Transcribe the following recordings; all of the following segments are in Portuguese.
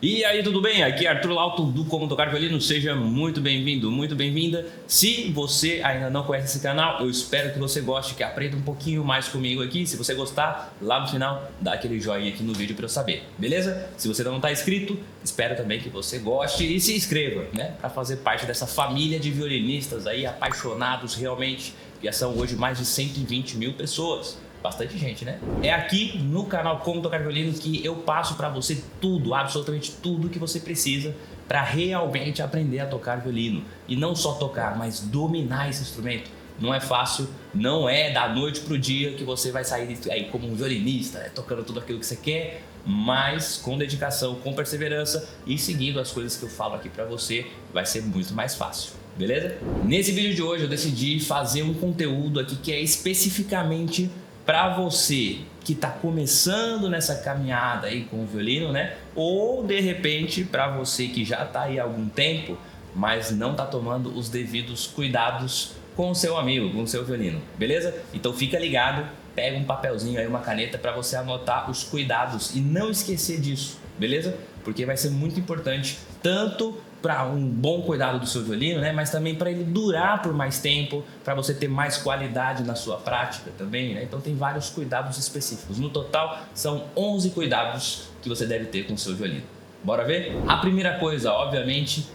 E aí, tudo bem? Aqui é Arthur Lauto do Como Tocar Violino, seja muito bem-vindo, muito bem-vinda. Se você ainda não conhece esse canal, eu espero que você goste, que aprenda um pouquinho mais comigo aqui. Se você gostar, lá no final, dá aquele joinha aqui no vídeo para eu saber, beleza? Se você não está inscrito, espero também que você goste e se inscreva, né? Para fazer parte dessa família de violinistas aí, apaixonados realmente, que já são hoje mais de 120 mil pessoas. Bastante gente, né? É aqui no canal Como Tocar Violino que eu passo para você tudo, absolutamente tudo que você precisa para realmente aprender a tocar violino. E não só tocar, mas dominar esse instrumento. Não é fácil, não é da noite pro dia que você vai sair aí como um violinista, tocando tudo aquilo que você quer, mas com dedicação, com perseverança e seguindo as coisas que eu falo aqui para você, vai ser muito mais fácil. Beleza? Nesse vídeo de hoje eu decidi fazer um conteúdo aqui que é especificamente para você que está começando nessa caminhada aí com o violino, né? Ou de repente para você que já está aí há algum tempo, mas não está tomando os devidos cuidados com o seu amigo, com o seu violino, beleza? Então fica ligado, pega um papelzinho aí, uma caneta para você anotar os cuidados e não esquecer disso, beleza? Porque vai ser muito importante tanto para um bom cuidado do seu violino, né? Mas também para ele durar por mais tempo, para você ter mais qualidade na sua prática também, né? Então tem vários cuidados específicos. No total, são 11 cuidados que você deve ter com o seu violino. Bora ver? A primeira coisa, obviamente,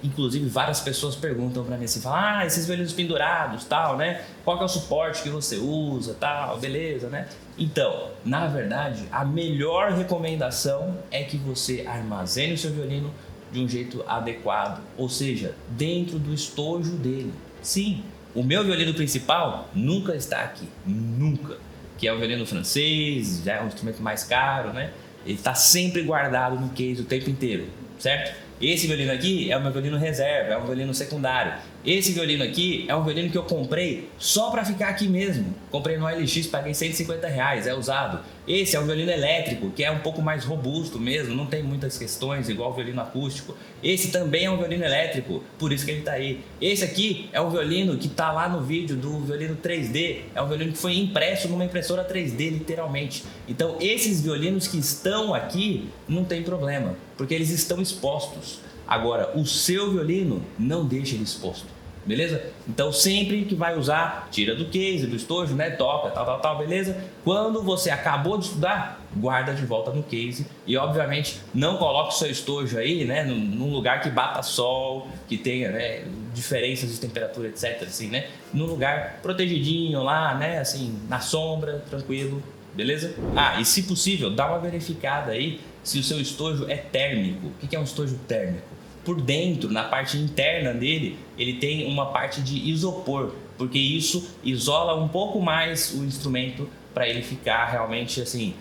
inclusive várias pessoas perguntam para mim assim, falam, esses violinos pendurados, tal, né? Qual que é o suporte que você usa, tal, beleza, né? Então, na verdade, a melhor recomendação é que você armazene o seu violino de um jeito adequado, ou seja, dentro do estojo dele. Sim, o meu violino principal nunca está aqui, nunca, que é um violino francês, já é um instrumento mais caro, né? Ele está sempre guardado no case o tempo inteiro, certo? Esse violino aqui é o meu violino reserva, é um violino secundário. Esse violino aqui é um violino que eu comprei só para ficar aqui mesmo. Comprei no OLX, paguei R$150, é usado. Esse é um violino elétrico, que é um pouco mais robusto mesmo, não tem muitas questões, igual o violino acústico. Esse também é um violino elétrico, por isso que ele está aí. Esse aqui é um violino que está lá no vídeo do violino 3D, é um violino que foi impresso numa impressora 3D, literalmente. Então, esses violinos que estão aqui, não tem problema, porque eles estão expostos. Agora, o seu violino, não deixe ele exposto, beleza? Então, sempre que vai usar, tira do case, do estojo, né? Toca, tal, beleza? Quando você acabou de estudar, guarda de volta no case e, obviamente, não coloque o seu estojo aí, né? Num lugar que bata sol, que tenha, né, diferenças de temperatura, etc, assim, né? Num lugar protegidinho lá, né? Assim, na sombra, tranquilo, beleza? E se possível, dá uma verificada aí se o seu estojo é térmico. O que é um estojo térmico? Por dentro, na parte interna dele, ele tem uma parte de isopor, porque isso isola um pouco mais o instrumento para ele ficar realmente assim,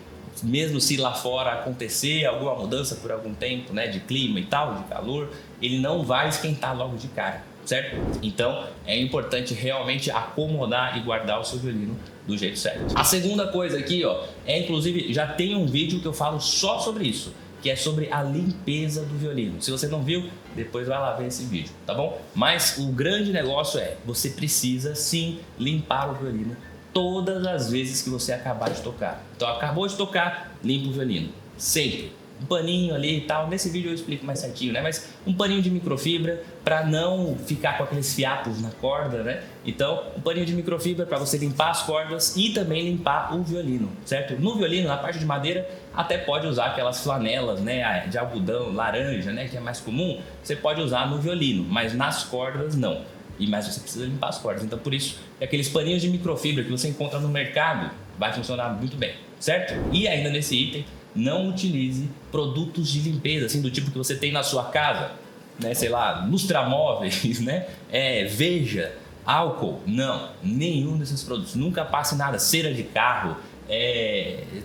mesmo se lá fora acontecer alguma mudança por algum tempo, né, de clima e tal, de calor, ele não vai esquentar logo de cara, certo? Então é importante realmente acomodar e guardar o seu violino do jeito certo. A segunda coisa aqui, inclusive já tem um vídeo que eu falo só sobre isso, que é sobre a limpeza do violino. Se você não viu, depois vai lá ver esse vídeo, tá bom? Mas o grande negócio você precisa sim limpar o violino todas as vezes que você acabar de tocar. Então acabou de tocar, limpa o violino, sempre. Um paninho ali e tal, nesse vídeo eu explico mais certinho, né? Mas um paninho de microfibra para não ficar com aqueles fiapos na corda, né? Então, um paninho de microfibra para você limpar as cordas e também limpar o violino, certo? No violino, na parte de madeira, até pode usar aquelas flanelas, né, de algodão laranja, né, que é mais comum, você pode usar no violino, mas nas cordas não. Mas você precisa limpar as cordas, então por isso, aqueles paninhos de microfibra que você encontra no mercado, vai funcionar muito bem, certo? E ainda nesse item, não utilize produtos de limpeza, assim, do tipo que você tem na sua casa, né, sei lá, lustramóveis, né, Veja, álcool, não, nenhum desses produtos, nunca passe nada, cera de carro,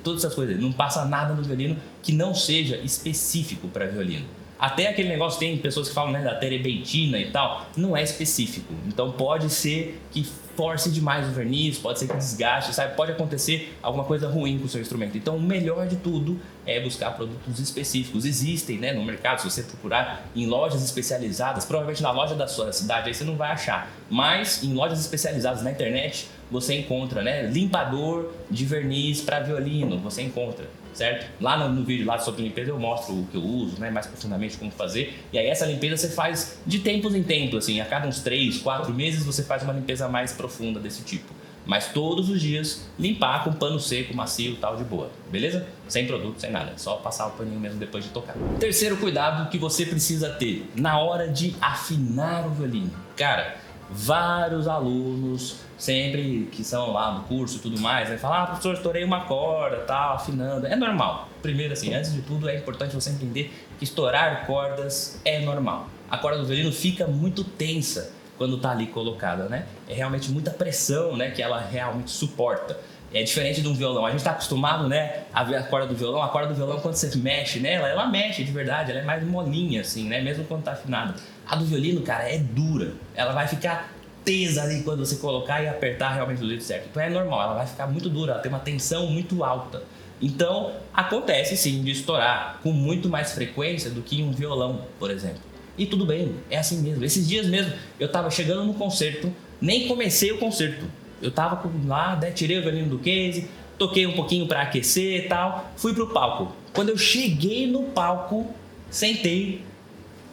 todas essas coisas, não passa nada no violino que não seja específico para violino. Até aquele negócio, tem pessoas que falam, né, da terebentina e tal, não é específico, então pode ser que force demais o verniz, pode ser que desgaste, sabe? Pode acontecer alguma coisa ruim com o seu instrumento. Então o melhor de tudo é buscar produtos específicos. Existem, né, no mercado, se você procurar em lojas especializadas, provavelmente na loja da sua cidade aí você não vai achar, mas em lojas especializadas na internet você encontra, né, limpador de verniz para violino, você encontra, certo? Lá no vídeo lá sobre limpeza eu mostro o que eu uso, né, mais profundamente como fazer. E aí essa limpeza você faz de tempos em tempos, assim, a cada uns 3, 4 meses você faz uma limpeza mais profunda desse tipo. Mas todos os dias limpar com pano seco, macio e tal, de boa, beleza? Sem produto, sem nada, só passar o paninho mesmo depois de tocar. Terceiro cuidado que você precisa ter na hora de afinar o violino. Cara, vários alunos, sempre que são lá no curso e tudo mais, vai falar, professor, estourei uma corda, tal, afinando. É normal. Primeiro, assim, antes de tudo, é importante você entender que estourar cordas é normal. A corda do violino fica muito tensa quando tá ali colocada, né? É realmente muita pressão, né, que ela realmente suporta. É diferente de um violão. A gente tá acostumado, né, a ver a corda do violão. A corda do violão, quando você mexe nela, ela mexe de verdade, ela é mais molinha, assim, né, mesmo quando tá afinada. A do violino, cara, é dura. Ela vai ficar tesa ali quando você colocar e apertar realmente do jeito certo. Então é normal, ela vai ficar muito dura, ela tem uma tensão muito alta. Então, acontece sim de estourar com muito mais frequência do que um violão, por exemplo. E tudo bem, é assim mesmo. Esses dias mesmo, eu tava chegando no concerto, nem comecei o concerto. Eu tava lá, né, tirei o violino do case, toquei um pouquinho para aquecer e tal, fui pro palco. Quando eu cheguei no palco, sentei,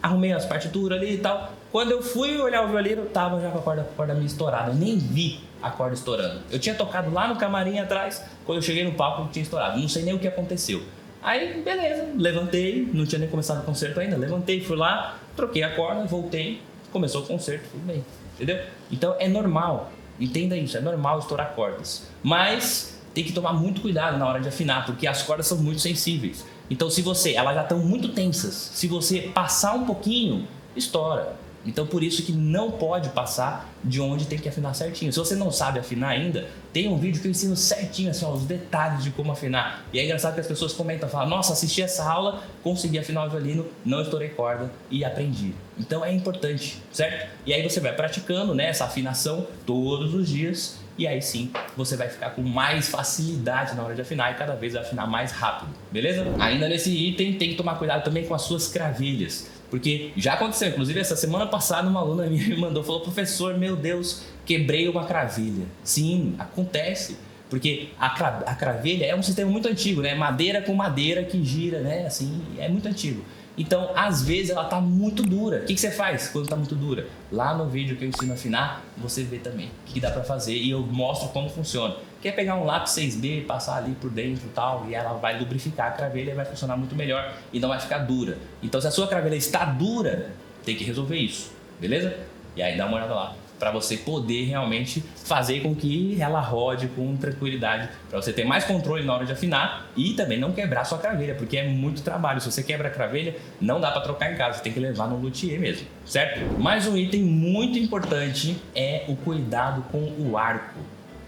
arrumei as partituras ali e tal. Quando eu fui olhar o violino, eu tava já com a corda meio estourada. Eu nem vi a corda estourando. Eu tinha tocado lá no camarim atrás, quando eu cheguei no palco, tinha estourado. Não sei nem o que aconteceu. Aí, beleza, levantei, não tinha nem começado o concerto ainda. Levantei, fui lá, troquei a corda, voltei, começou o concerto, tudo bem, entendeu? Então é normal, entenda isso, é normal estourar cordas. Mas tem que tomar muito cuidado na hora de afinar, porque as cordas são muito sensíveis. Então elas já estão muito tensas, se você passar um pouquinho, estoura. Então por isso que não pode passar de onde tem que afinar certinho. Se você não sabe afinar ainda, tem um vídeo que eu ensino certinho assim, ó, os detalhes de como afinar. E é engraçado que as pessoas comentam, falam, nossa, assisti essa aula, consegui afinar o violino, não estourei corda e aprendi. Então é importante, certo? E aí você vai praticando, né, essa afinação todos os dias e aí sim você vai ficar com mais facilidade na hora de afinar e cada vez vai afinar mais rápido, beleza? Ainda nesse item tem que tomar cuidado também com as suas cravilhas. Porque já aconteceu, inclusive essa semana passada uma aluna minha me mandou, falou, professor, meu Deus, quebrei uma cravilha. Sim, acontece, porque a cravilha é um sistema muito antigo, né? Madeira com madeira que gira, né? Assim, é muito antigo. Então, às vezes ela tá muito dura. O que você faz quando tá muito dura? Lá no vídeo que eu ensino a afinar, você vê também o que dá pra fazer e eu mostro como funciona. Quer pegar um lápis 6B, passar ali por dentro e tal, e ela vai lubrificar a cravelha e vai funcionar muito melhor e não vai ficar dura. Então, se a sua cravelha está dura, tem que resolver isso, beleza? E aí dá uma olhada lá, para você poder realmente fazer com que ela rode com tranquilidade, para você ter mais controle na hora de afinar e também não quebrar sua cravelha, porque é muito trabalho. Se você quebra a cravelha, não dá para trocar em casa, você tem que levar no luthier mesmo, certo? Mais um item muito importante é o cuidado com o arco.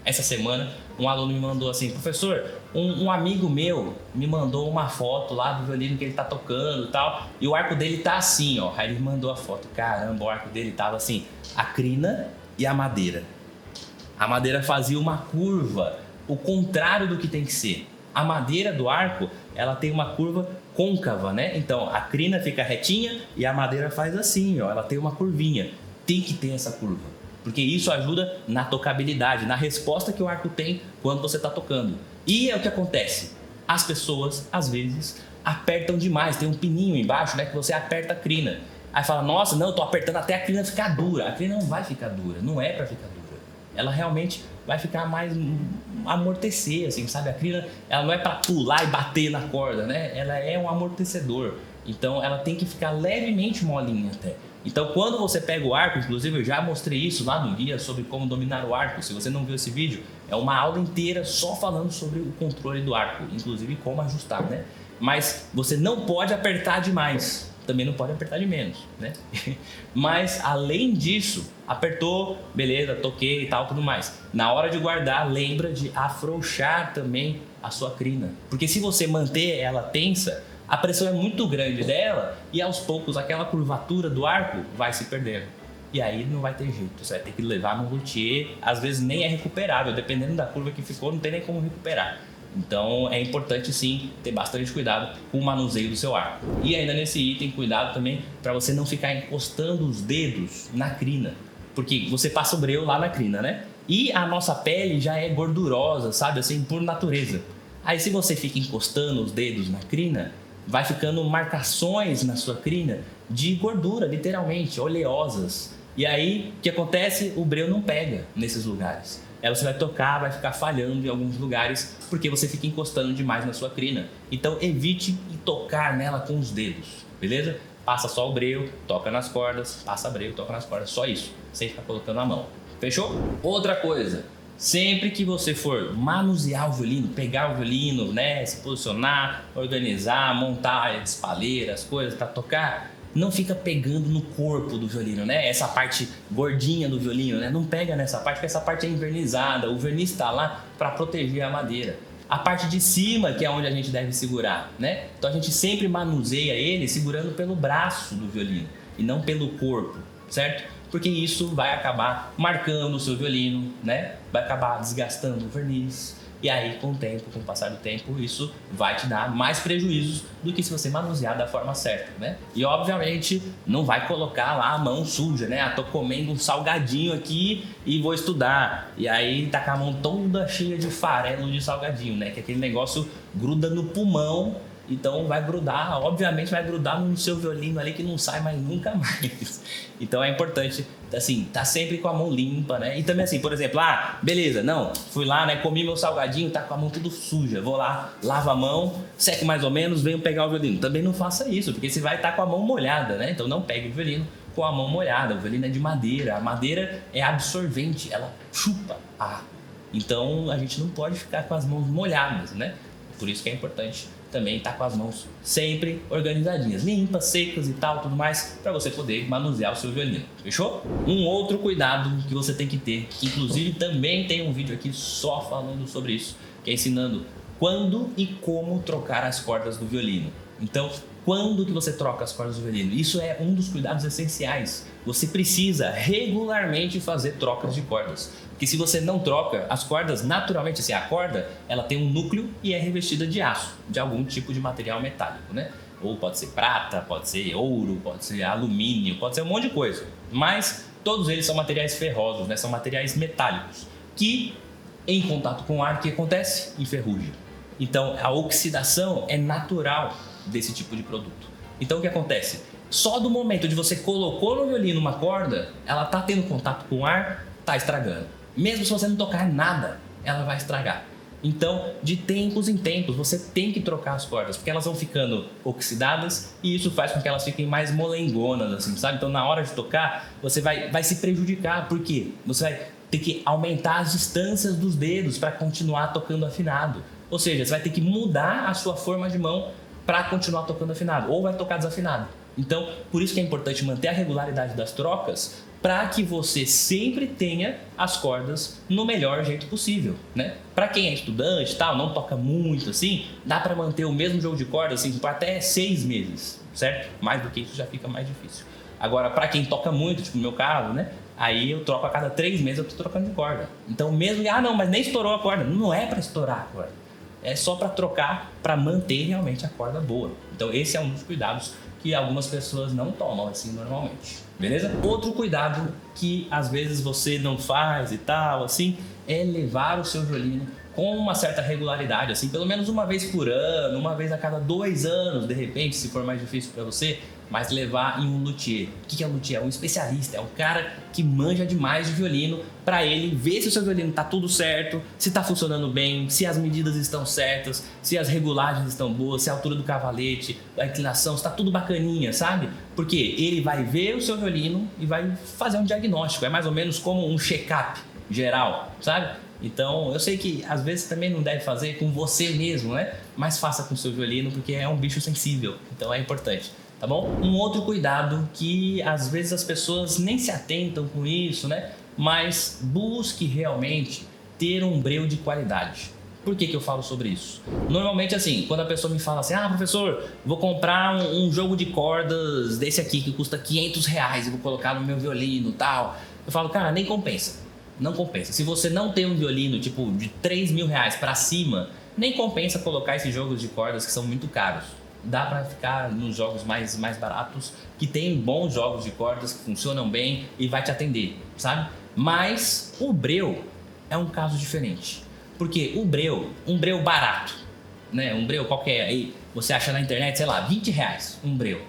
Essa semana, um aluno me mandou assim, professor, um amigo meu me mandou uma foto lá do violino que ele tá tocando e tal, e o arco dele tá assim, ó. Aí ele mandou a foto, caramba, o arco dele tava assim, a crina e a madeira. A madeira fazia uma curva, o contrário do que tem que ser. A madeira do arco, ela tem uma curva côncava, né? Então, a crina fica retinha e a madeira faz assim, ó, ela tem uma curvinha. Tem que ter essa curva. Porque isso ajuda na tocabilidade, na resposta que o arco tem quando você está tocando. E é o que acontece. As pessoas, às vezes, apertam demais. Tem um pininho embaixo, né, que você aperta a crina. Aí fala, nossa, não, eu tô apertando até a crina ficar dura. A crina não vai ficar dura, não é para ficar dura. Ela realmente vai ficar mais amortecer, assim, sabe? A crina, ela não é para pular e bater na corda, né? Ela é um amortecedor. Então, ela tem que ficar levemente molinha até. Então, quando você pega o arco, inclusive eu já mostrei isso lá no guia sobre como dominar o arco. Se você não viu esse vídeo, é uma aula inteira só falando sobre o controle do arco, inclusive como ajustar, né? Mas você não pode apertar demais, também não pode apertar de menos, né? Mas, além disso, apertou, beleza, toquei e tal, tudo mais. Na hora de guardar, lembra de afrouxar também a sua crina. Porque se você manter ela tensa, a pressão é muito grande dela e aos poucos aquela curvatura do arco vai se perdendo. E aí não vai ter jeito, você vai ter que levar no luthier, às vezes nem é recuperável, dependendo da curva que ficou, não tem nem como recuperar. Então é importante sim ter bastante cuidado com o manuseio do seu arco. E ainda nesse item, cuidado também para você não ficar encostando os dedos na crina, porque você passa o breu lá na crina, né? E a nossa pele já é gordurosa, sabe, assim, por natureza. Aí se você fica encostando os dedos na crina, vai ficando marcações na sua crina de gordura, literalmente, oleosas. E aí, o que acontece? O breu não pega nesses lugares. Aí você vai tocar, vai ficar falhando em alguns lugares, porque você fica encostando demais na sua crina. Então, evite tocar nela com os dedos, beleza? Passa só o breu, toca nas cordas, passa breu, toca nas cordas, só isso, sem ficar colocando a mão. Fechou? Outra coisa, sempre que você for manusear o violino, pegar o violino, né, se posicionar, organizar, montar as paleiras, as coisas para tocar, não fica pegando no corpo do violino, né? Essa parte gordinha do violino, né? Não pega nessa parte, porque essa parte é envernizada. O verniz está lá para proteger a madeira. A parte de cima, que é onde a gente deve segurar, né? Então a gente sempre manuseia ele segurando pelo braço do violino e não pelo corpo, certo? Porque isso vai acabar marcando o seu violino, né? Vai acabar desgastando o verniz. E aí, com o tempo, com o passar do tempo, isso vai te dar mais prejuízos do que se você manusear da forma certa, né? E, obviamente, não vai colocar lá a mão suja, né? Ah, tô comendo um salgadinho aqui e vou estudar. E aí, tá com a mão toda cheia de farelo de salgadinho, né? Que aquele negócio gruda no pulmão. Então vai grudar, obviamente vai grudar no seu violino ali que não sai mais nunca mais. Então é importante, assim, tá sempre com a mão limpa, né? E também assim, por exemplo, beleza, não, fui lá, né, comi meu salgadinho, tá com a mão tudo suja, vou lá, lavo a mão, seco mais ou menos, venho pegar o violino. Também não faça isso, porque você vai estar com a mão molhada, né? Então não pegue o violino com a mão molhada, o violino é de madeira, a madeira é absorvente, ela chupa ar. Então a gente não pode ficar com as mãos molhadas, né? Por isso que é importante também estar com as mãos sempre organizadinhas, limpas, secas e tal, tudo mais, para você poder manusear o seu violino, fechou? Um outro cuidado que você tem que ter, que inclusive também tem um vídeo aqui só falando sobre isso, que é ensinando quando e como trocar as cordas do violino. Então, quando que você troca as cordas do violino? Isso é um dos cuidados essenciais. Você precisa regularmente fazer trocas de cordas. Porque se você não troca, as cordas, naturalmente, assim, a corda, ela tem um núcleo e é revestida de aço, de algum tipo de material metálico, né? Ou pode ser prata, pode ser ouro, pode ser alumínio, pode ser um monte de coisa. Mas todos eles são materiais ferrosos, né? São materiais metálicos, que em contato com o ar, o que acontece? Enferruja. Então, a oxidação é natural desse tipo de produto. Então, o que acontece? Só do momento de você colocou no violino uma corda, ela tá tendo contato com o ar, tá estragando. Mesmo se você não tocar nada, ela vai estragar. Então, de tempos em tempos, você tem que trocar as cordas, porque elas vão ficando oxidadas e isso faz com que elas fiquem mais molengonas, assim, sabe? Então, na hora de tocar, você vai se prejudicar. Por quê? Você vai ter que aumentar as distâncias dos dedos para continuar tocando afinado. Ou seja, você vai ter que mudar a sua forma de mão para continuar tocando afinado, ou vai tocar desafinado. Então, por isso que é importante manter a regularidade das trocas, para que você sempre tenha as cordas no melhor jeito possível, né? Para quem é estudante, tal, não toca muito assim, dá para manter o mesmo jogo de cordas assim por até 6 meses, certo? Mais do que isso já fica mais difícil. Agora, para quem toca muito, tipo no meu caso, né? Aí eu troco a cada 3 meses, eu tô trocando de corda. Então mesmo, não, mas nem estourou a corda. Não é para estourar a corda. É só para trocar, para manter realmente a corda boa. Então esse é um dos cuidados que algumas pessoas não tomam assim normalmente. Beleza? Outro cuidado que às vezes você não faz e tal, assim, é levar o seu violino com uma certa regularidade, assim, pelo menos uma vez por ano, uma vez a cada 2 anos, de repente, se for mais difícil para você, mas levar em um luthier. O que é um luthier? É um especialista, é um cara que manja demais de violino, para ele ver se o seu violino está tudo certo, se está funcionando bem, se as medidas estão certas, se as regulagens estão boas, se a altura do cavalete, a inclinação, está tudo bacaninha, sabe? Porque ele vai ver o seu violino e vai fazer um diagnóstico, é mais ou menos como um check-up geral, sabe? Então, eu sei que às vezes também não deve fazer com você mesmo, né? Mas faça com o seu violino, porque é um bicho sensível, então é importante. Tá bom? Um outro cuidado que às vezes as pessoas nem se atentam com isso, né? Mas busque realmente ter um breu de qualidade. Por que eu falo sobre isso? Normalmente assim, quando a pessoa me fala assim, professor, vou comprar um jogo de cordas desse aqui que custa R$500 e vou colocar no meu violino e tal. Eu falo, cara, nem compensa. Não compensa. Se você não tem um violino tipo de R$3.000 para cima, nem compensa colocar esses jogos de cordas que são muito caros. Dá para ficar nos jogos mais baratos, que tem bons jogos de cordas que funcionam bem e vai te atender, sabe? Mas o breu é um caso diferente. Porque o breu, um breu barato, né? Um breu qualquer. Aí você acha na internet, sei lá, R$20 um breu.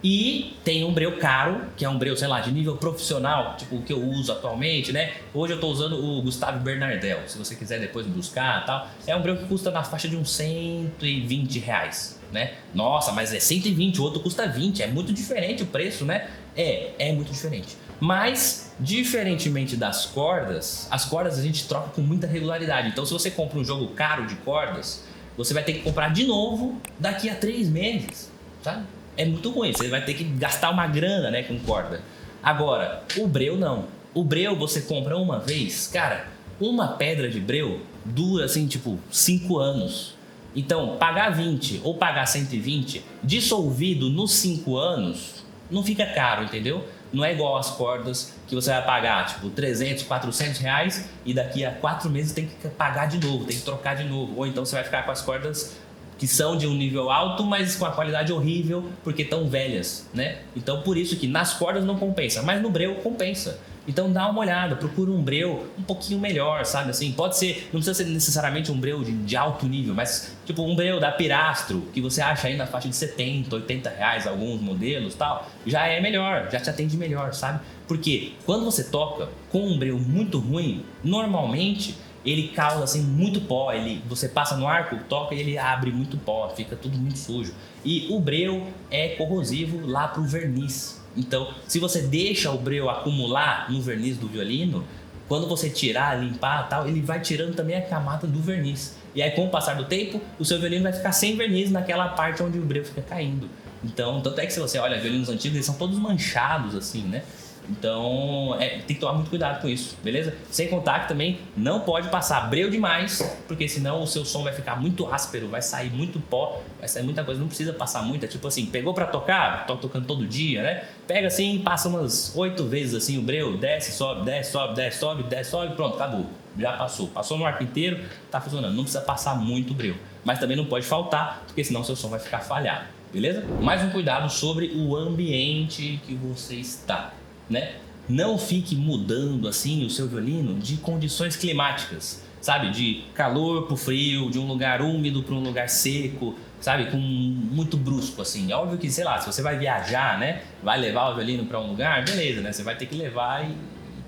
E tem um breu caro, que é um breu, sei lá, de nível profissional, tipo o que eu uso atualmente, né? Hoje eu tô usando o Gustave Bernardel, se você quiser depois buscar e tal. É um breu que custa na faixa de uns R$120, né? Nossa, mas é 120, o outro custa 20, é muito diferente o preço, né? É muito diferente. Mas, diferentemente das cordas, as cordas a gente troca com muita regularidade. Então, se você compra um jogo caro de cordas, você vai ter que comprar de novo daqui a 3 meses, sabe? É muito ruim, você vai ter que gastar uma grana, né, com corda. Agora, o breu não. O breu você compra uma vez, cara, uma pedra de breu dura assim, tipo, 5 anos. Então, pagar 20 ou pagar 120 dissolvido nos 5 anos, não fica caro, entendeu? Não é igual as cordas que você vai pagar, tipo, 300, 400 reais e daqui a 4 meses tem que pagar de novo, tem que trocar de novo. Ou então você vai ficar com as cordas que são de um nível alto, mas com a qualidade horrível, porque estão velhas, né? Então, por isso que nas cordas não compensa, mas no breu compensa. Então, dá uma olhada, procura um breu um pouquinho melhor, sabe? Assim, pode ser, não precisa ser necessariamente um breu de alto nível, mas tipo um breu da Pirastro, que você acha aí na faixa de 70, 80 reais, alguns modelos e tal, já é melhor, já te atende melhor, sabe? Porque quando você toca com um breu muito ruim, normalmente ele causa assim muito pó, você passa no arco, toca e ele abre muito pó, fica tudo muito sujo. E o breu é corrosivo lá pro verniz. Então, se você deixa o breu acumular no verniz do violino, quando você tirar, limpar e tal, ele vai tirando também a camada do verniz. E aí, com o passar do tempo, o seu violino vai ficar sem verniz naquela parte onde o breu fica caindo. Então, tanto é que se você olha violinos antigos, eles são todos manchados assim, né? Então, tem que tomar muito cuidado com isso, beleza? Sem contar que também não pode passar breu demais, porque senão o seu som vai ficar muito áspero, vai sair muito pó, vai sair muita coisa, não precisa passar muita. Tipo assim, pegou pra tocar, tô tocando todo dia, né? Pega assim, passa umas 8 vezes assim o breu, desce, sobe, desce, sobe, desce, sobe, desce, sobe, pronto, acabou. Já passou. Passou no arco inteiro, tá funcionando. Não precisa passar muito breu. Mas também não pode faltar, porque senão o seu som vai ficar falhado, beleza? Mais um cuidado sobre o ambiente que você está, né? Não fique mudando assim o seu violino de condições climáticas, sabe? De calor pro frio, de um lugar úmido para um lugar seco, sabe? Com muito brusco assim. É óbvio que, sei lá, se você vai viajar, né? Vai levar o violino para um lugar, beleza, né? Você vai ter que levar e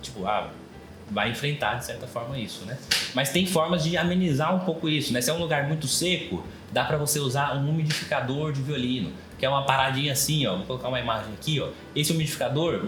tipo, vai enfrentar de certa forma isso, né? Mas tem formas de amenizar um pouco isso, né? Se é um lugar muito seco, dá para você usar um umidificador de violino, que é uma paradinha assim, ó. Vou colocar uma imagem aqui, ó. Esse umidificador,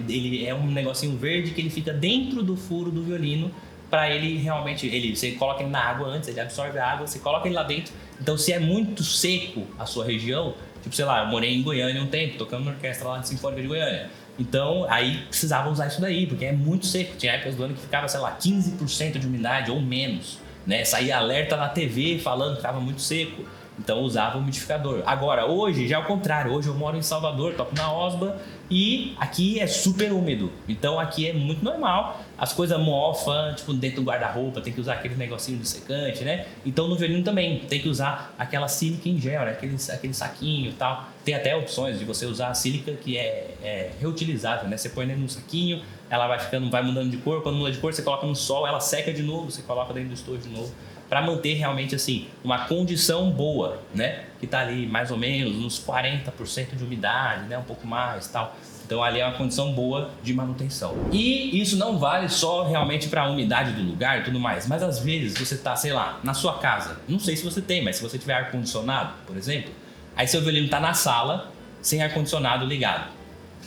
ele é um negocinho verde que ele fica dentro do furo do violino para ele realmente, você coloca ele na água antes, ele absorve a água, você coloca ele lá dentro. Então, se é muito seco a sua região, tipo, sei lá, eu morei em Goiânia um tempo, tocando na orquestra lá de Sinfônica de Goiânia. Então, aí precisava usar isso daí, porque é muito seco. Tinha épocas do ano que ficava, sei lá, 15% de umidade ou menos, né? Saía alerta na TV falando que estava muito seco. Então, usava o umidificador. Agora, hoje já é o contrário. Hoje eu moro em Salvador, toco na Osba e aqui é super úmido. Então, aqui é muito normal. As coisas mofam, tipo, dentro do guarda-roupa, tem que usar aquele negocinho de secante, né? Então, no violino também tem que usar aquela sílica em gel, né? Aquele saquinho e tal. Tem até opções de você usar a sílica que é reutilizável, né? Você põe dentro de um saquinho, ela vai mudando de cor. Quando muda de cor, você coloca no sol, ela seca de novo, você coloca dentro do estojo de novo, para manter realmente assim uma condição boa, né? Que tá ali mais ou menos uns 40% de umidade, né? Um pouco mais, tal. Então ali é uma condição boa de manutenção. E isso não vale só realmente para a umidade do lugar e tudo mais, mas às vezes você tá, sei lá, na sua casa. Não sei se você tem, mas se você tiver ar condicionado, por exemplo, aí seu violino tá na sala sem ar condicionado ligado.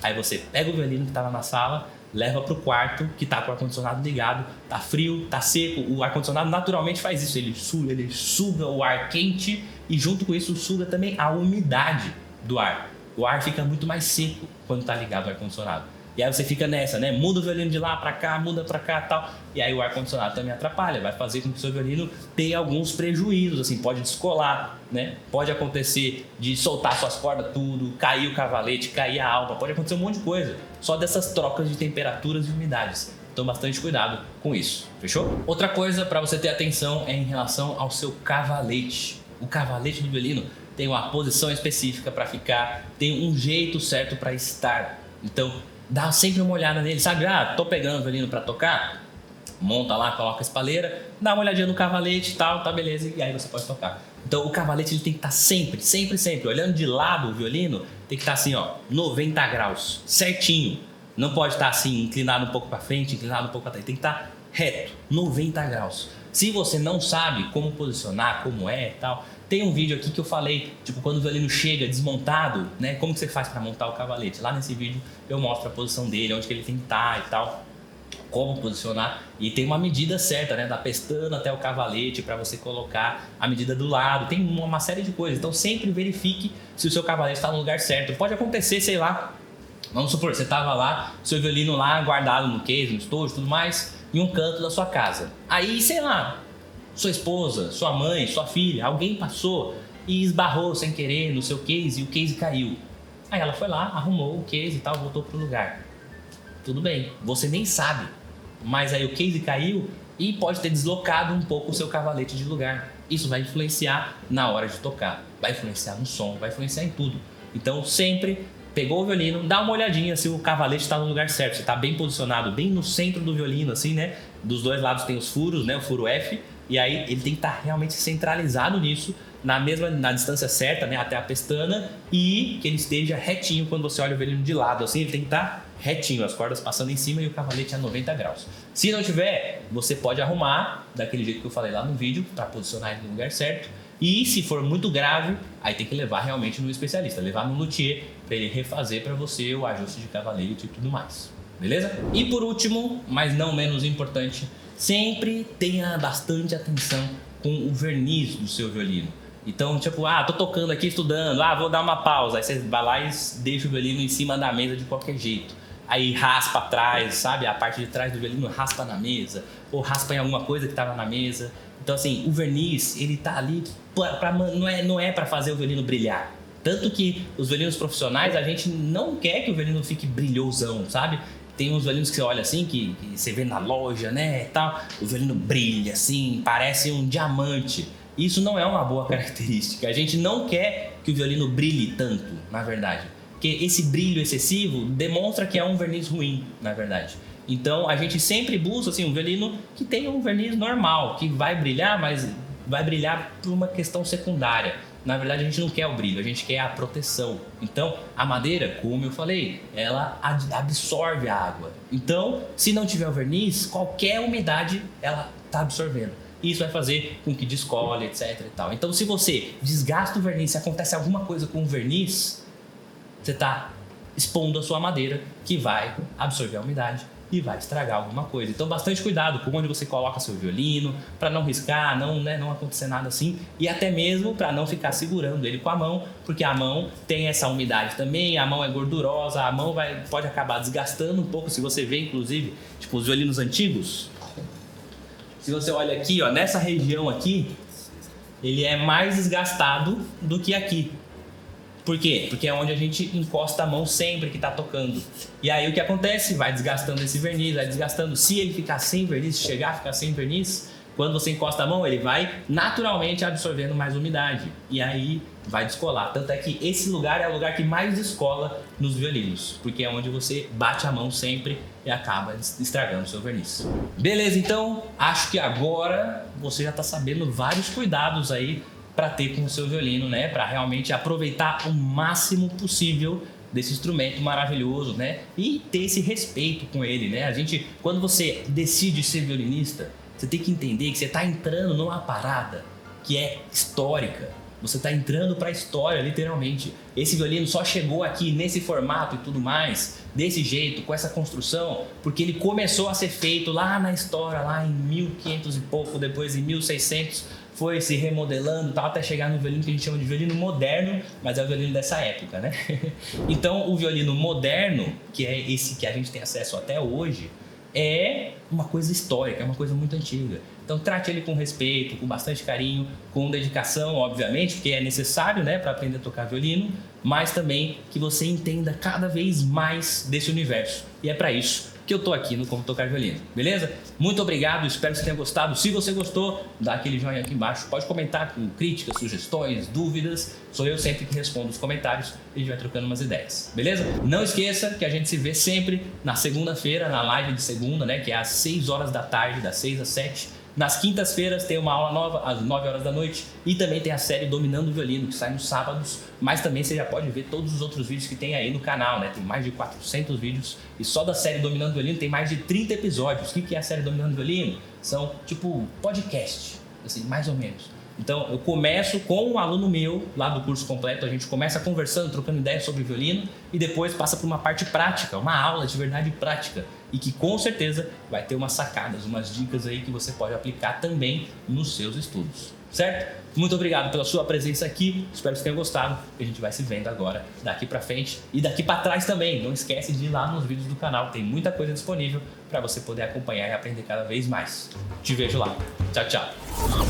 Aí você pega o violino que tava na sala, leva para o quarto que está com o ar-condicionado ligado, tá frio, tá seco, o ar-condicionado naturalmente faz isso, ele suga o ar quente e junto com isso suga também a umidade do ar. O ar fica muito mais seco quando está ligado o ar-condicionado. E aí você fica nessa, né? Muda o violino de lá para cá, muda para cá e tal. E aí o ar-condicionado também atrapalha, vai fazer com que o seu violino tenha alguns prejuízos, assim, pode descolar, né? Pode acontecer de soltar suas cordas tudo, cair o cavalete, cair a alma, pode acontecer um monte de coisa. Só dessas trocas de temperaturas e umidades. Então bastante cuidado com isso, fechou? Outra coisa para você ter atenção é em relação ao seu cavalete. O cavalete do violino tem uma posição específica para ficar, tem um jeito certo para estar. Então, dá sempre uma olhada nele, sabe? Tô pegando o violino para tocar, monta lá, coloca a espaleira, dá uma olhadinha no cavalete e tal, tá beleza, e aí você pode tocar. Então o cavalete ele tem que estar sempre, olhando de lado o violino, tem que estar assim, ó, 90 graus, certinho. Não pode estar assim, inclinado um pouco para frente, inclinado um pouco para trás, tem que estar reto, 90 graus. Se você não sabe como posicionar, como é e tal, tem um vídeo aqui que eu falei, tipo, quando o violino chega desmontado, né, como que você faz para montar o cavalete? Lá nesse vídeo eu mostro a posição dele, onde que ele tem que estar e tal, como posicionar, e tem uma medida certa, né, da pestana até o cavalete para você colocar a medida do lado, tem uma série de coisas, então sempre verifique se o seu cavalete está no lugar certo. Pode acontecer, sei lá, vamos supor, você estava lá, seu violino lá guardado no case, no estojo e tudo mais, em um canto da sua casa, aí, sei lá, sua esposa, sua mãe, sua filha, alguém passou e esbarrou sem querer no seu case e o case caiu. Aí ela foi lá, arrumou o case e tal, voltou pro lugar. Tudo bem, você nem sabe, mas aí o case caiu e pode ter deslocado um pouco o seu cavalete de lugar. Isso vai influenciar na hora de tocar, vai influenciar no som, vai influenciar em tudo. Então sempre pegou o violino, dá uma olhadinha se o cavalete está no lugar certo, se está bem posicionado, bem no centro do violino, assim, né? Dos dois lados tem os furos, né? O furo F, e aí ele tem que estar realmente centralizado nisso, na distância certa, né? Até a pestana, e que ele esteja retinho quando você olha o violino de lado, assim, ele tem que estar retinho, as cordas passando em cima e o cavalete a 90 graus. Se não tiver, você pode arrumar daquele jeito que eu falei lá no vídeo, para posicionar ele no lugar certo. E se for muito grave, aí tem que levar realmente no especialista, levar no luthier para ele refazer para você o ajuste de cavalete e tudo mais, beleza? E por último, mas não menos importante, sempre tenha bastante atenção com o verniz do seu violino. Então, tipo, tô tocando aqui, estudando, vou dar uma pausa, aí você vai lá e deixa o violino em cima da mesa de qualquer jeito. Aí raspa atrás, sabe? A parte de trás do violino raspa na mesa, ou raspa em alguma coisa que estava na mesa. Então, assim, o verniz, ele tá ali, não é para fazer o violino brilhar. Tanto que os violinos profissionais, a gente não quer que o violino fique brilhosão, sabe? Tem uns violinos que você olha assim, que você vê na loja, né, e tal. O violino brilha, assim, parece um diamante. Isso não é uma boa característica. A gente não quer que o violino brilhe tanto, na verdade. Porque esse brilho excessivo demonstra que é um verniz ruim, na verdade. Então, a gente sempre busca assim, um violino que tenha um verniz normal, que vai brilhar, mas vai brilhar por uma questão secundária. Na verdade, a gente não quer o brilho, a gente quer a proteção. Então, a madeira, como eu falei, ela absorve a água. Então, se não tiver o verniz, qualquer umidade ela está absorvendo. Isso vai fazer com que descole, etc e tal. Então, se você desgasta o verniz, se acontece alguma coisa com o verniz, você está expondo a sua madeira, que vai absorver a umidade e vai estragar alguma coisa. Então, bastante cuidado com onde você coloca seu violino, para não riscar, não acontecer nada assim, e até mesmo para não ficar segurando ele com a mão, porque a mão tem essa umidade também, a mão é gordurosa, a mão pode acabar desgastando um pouco. Se você vê, inclusive, tipo, os violinos antigos, se você olha aqui, ó, nessa região aqui, ele é mais desgastado do que aqui. Por quê? Porque é onde a gente encosta a mão sempre que está tocando. E aí o que acontece? Vai desgastando esse verniz, vai desgastando. Se ele ficar sem verniz, chegar a ficar sem verniz, quando você encosta a mão, ele vai naturalmente absorvendo mais umidade. E aí vai descolar. Tanto é que esse lugar é o lugar que mais descola nos violinos, porque é onde você bate a mão sempre e acaba estragando o seu verniz. Beleza, então acho que agora você já está sabendo vários cuidados aí para ter com o seu violino, né? Para realmente aproveitar o máximo possível desse instrumento maravilhoso, né? E ter esse respeito com ele, né? Quando você decide ser violinista, você tem que entender que você está entrando numa parada que é histórica. Você está entrando para a história, literalmente. Esse violino só chegou aqui nesse formato e tudo mais, desse jeito, com essa construção, porque ele começou a ser feito lá na história, lá em 1500 e pouco, depois em 1600, foi se remodelando, tal, até chegar no violino que a gente chama de violino moderno, mas é o violino dessa época, né? Então, o violino moderno, que é esse que a gente tem acesso até hoje, é uma coisa histórica, é uma coisa muito antiga. Então, trate ele com respeito, com bastante carinho, com dedicação, obviamente, porque é necessário, né, para aprender a tocar violino, mas também que você entenda cada vez mais desse universo. E é para isso que eu tô aqui no Como Tocar Violino, beleza? Muito obrigado, espero que você tenha gostado. Se você gostou, dá aquele joinha aqui embaixo, pode comentar com críticas, sugestões, dúvidas. Sou eu sempre que respondo os comentários e a gente vai trocando umas ideias, beleza? Não esqueça que a gente se vê sempre na segunda-feira, na live de segunda, né? Que é às 6 horas da tarde, das 6 às 7. Nas quintas-feiras tem uma aula nova às 9 horas da noite e também tem a série Dominando o Violino, que sai nos sábados, mas também você já pode ver todos os outros vídeos que tem aí no canal, né? Tem mais de 400 vídeos e só da série Dominando o Violino tem mais de 30 episódios. O que é a série Dominando o Violino? São tipo podcast, assim, mais ou menos. Então, eu começo com um aluno meu, lá do curso completo, a gente começa conversando, trocando ideias sobre violino e depois passa por uma parte prática, uma aula de verdade prática e que com certeza vai ter umas sacadas, umas dicas aí que você pode aplicar também nos seus estudos, certo? Muito obrigado pela sua presença aqui, espero que você tenha gostado e a gente vai se vendo agora daqui pra frente e daqui pra trás também. Não esquece de ir lá nos vídeos do canal, tem muita coisa disponível para você poder acompanhar e aprender cada vez mais. Te vejo lá. Tchau, tchau.